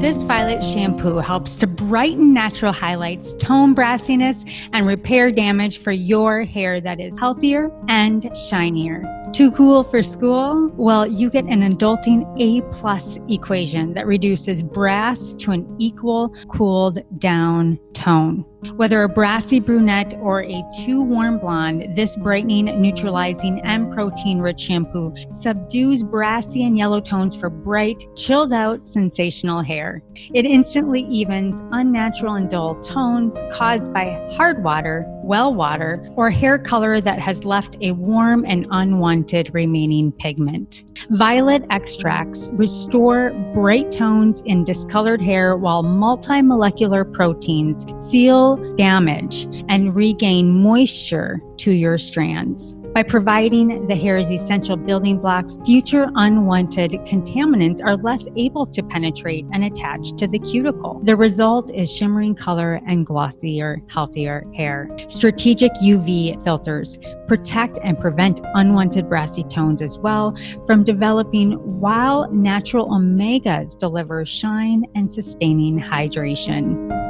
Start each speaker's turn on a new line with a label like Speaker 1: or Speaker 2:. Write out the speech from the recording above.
Speaker 1: This Violet shampoo helps to brighten natural highlights, tone brassiness, and repair damage for your hair that is healthier and shinier. Too cool for school? Well, you get an adulting A+ equation that reduces brass to an equal cooled down tone. Whether a brassy brunette or a too warm blonde, this brightening, neutralizing, and protein-rich shampoo subdues brassy and yellow tones for bright, chilled out, sensational hair. It instantly evens unnatural and dull tones caused by hard water, well water, or hair color that has left a warm and unwanted remaining pigment. Violet extracts restore bright tones in discolored hair while multi-molecular proteins seal damage and regain moisture to your strands. By providing the hair's essential building blocks, future unwanted contaminants are less able to penetrate and attach to the cuticle. The result is shimmering color and glossier, healthier hair. Strategic UV filters protect and prevent unwanted brassy tones as well from developing, while natural omegas deliver shine and sustaining hydration.